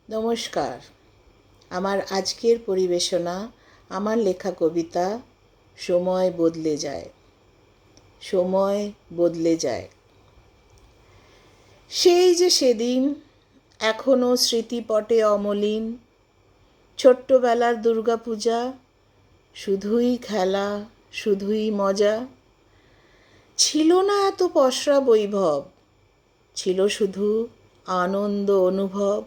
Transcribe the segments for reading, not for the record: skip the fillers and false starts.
নমস্কার। আমার আজকের পরিবেশনা আমার লেখা কবিতা সময় বদলে যায়। সময় বদলে যায়। সেই যে সেদিন এখনো স্মৃতিপটে অমলিন, ছোট্টবেলার দুর্গাপূজা, শুধুই খেলা, শুধুই মজা। ছিল না এত পসরা বৈভব, ছিল শুধু আনন্দ অনুভব।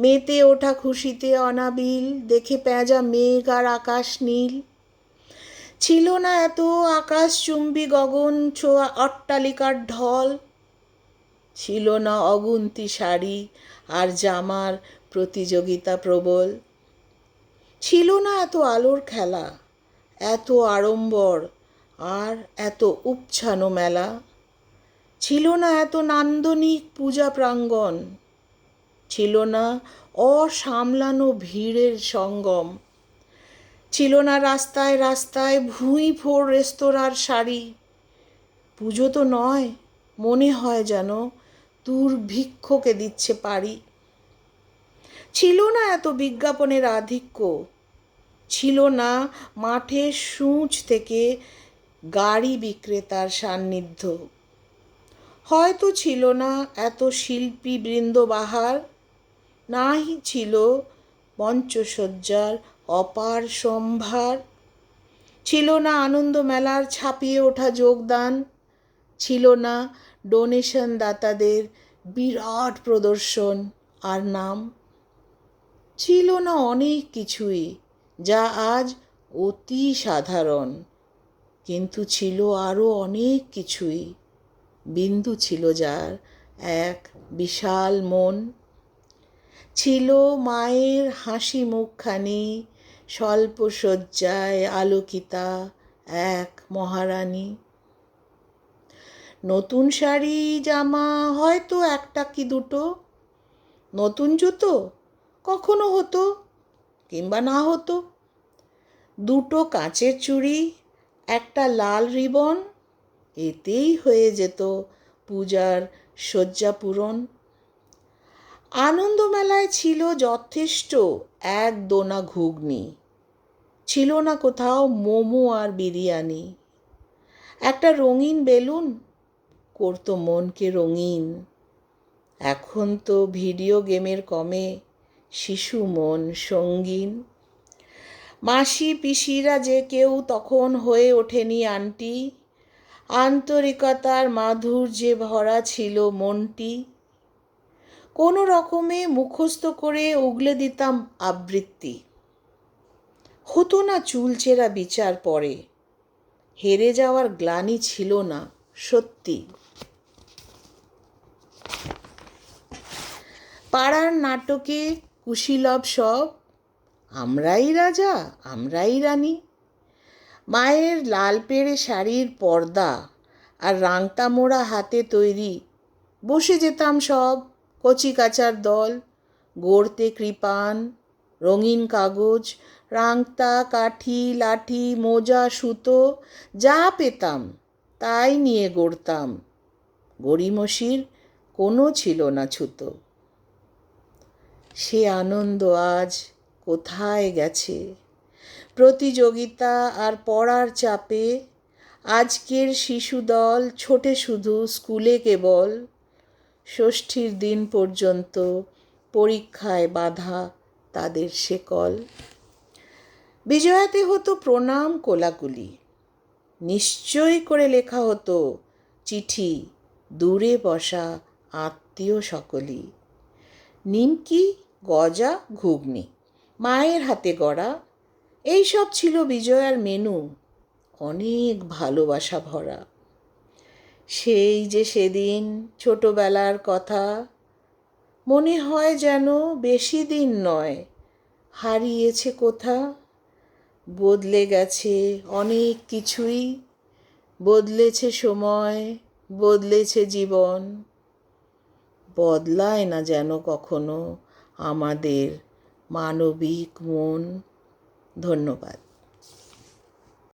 মেতে ওঠা খুশিতে অনাবিল, দেখে পেঁজা মেঘ আর আকাশ নীল। ছিল না এত আকাশচুম্বী গগন ছোঁয়া অট্টালিকার ঢল। ছিল না অগুন্তি শাড়ি আর জামার প্রতিযোগিতা প্রবল। ছিল না এত আলোর খেলা, এত আড়ম্বর আর এত উপছানো মেলা। ছিল না এত নান্দনিক পূজা প্রাঙ্গণ, ছিল না অসামলানো ভিড়ের সঙ্গম। ছিল না রাস্তায় রাস্তায় ভুঁই ফোড় রেস্তোরাঁর সারি। পুজো তো নয়, মনে হয় যেন দুর্ভিক্ষকে দিচ্ছে পারি। ছিল না এত বিজ্ঞাপনের আধিক্য, ছিল না মাঠে সূঁচ থেকে গাড়ি বিক্রেতার সান্নিধ্য। হয়তো ছিল না এত শিল্পী বৃন্দবাহার, নাই ছিল পঞ্চসজ্জার অপার সম্ভার। ছিল না আনন্দ মেলার ছাপিয়ে ওঠা যোগদান, ছিল না ডোনেশন দাতাদের বিরাট প্রদর্শন আর নাম। ছিল না অনেক কিছুই যা আজ অতি সাধারণ, কিন্তু ছিল আরও অনেক কিছুই। বিন্দু ছিল যার এক বিশাল মন। ছিল মায়ের হাসি মুখখানি, স্বল্প শয্যায় আলোকিতা এক মহারানী। নতুন শাড়ি জামা হয়তো একটা কি দুটো, নতুন জুতো কখনো হতো কিংবা না হতো। দুটো কাঁচের চুড়ি, একটা লাল রিবন, এতেই হয়ে যেত পূজার শয্যা পূরণ। আনন্দমেলায় ছিল যথেষ্ট এক দোনা ঘুগনি, ছিল না কোথাও মোমো আর বিরিয়ানি। একটা রঙিন বেলুন করতো মনকে রঙিন। এখন তো ভিডিও গেমের কমে শিশু মন সঙ্গীন। মাসি পিসিরা যে কেউ তখন হয়ে ওঠেনি আন্টি, আন্তরিকতার মাধুর্যে ভরা ছিল মনটি। কোনো রকমে মুখস্থ করে উগলে দিতাম আবৃত্তি, হতো না চুলচেরা বিচার পরে। হেরে যাওয়ার গ্লানি ছিল না সত্যি। পাড়ার নাটকে কুশীলব সব, আমরাই রাজা আমরাই রানী। মায়ের লাল পেড়ে শাড়ির পর্দা আর রাংতা মোড়া হাতে তৈরি, বসে যেতাম সব কচিকাচার দল। গড়তে কৃপান, রঙিন কাগজ, রাংতা, কাঠি, লাঠি, মোজা, সুতো, যা পেতাম তাই নিয়ে গড়তাম। গড়িমসির কোনো ছিল না ছুতো। সে আনন্দ আজ কোথায় গেছে? প্রতিযোগিতা আর পড়ার চাপে আজকের শিশুদল ছোটে শুধু স্কুলে কেবল। ষষ্ঠীর দিন পর্যন্ত পরীক্ষায় বাঁধা তাদের শেকল। বিজয়াতে হতো প্রণাম কোলাকুলি, নিশ্চয় করে লেখা হতো চিঠি দূরে বসা আত্মীয় সকলি। নিমকি, গজা, ঘুগনি, মায়ের হাতে গড়া, এইসব ছিল বিজয়ার মেনু, অনেক ভালোবাসা ভরা। সেই যে সেদিন ছোটবেলার কথা, মনে হয় যেন বেশি দিন নয়, হারিয়েছে কোথা। বদলে গেছে অনেক কিছুই, বদলেছে সময়, বদলেছে জীবন। বদলায় না যেন কখনো আমাদের মানবিক মন। ধন্যবাদ।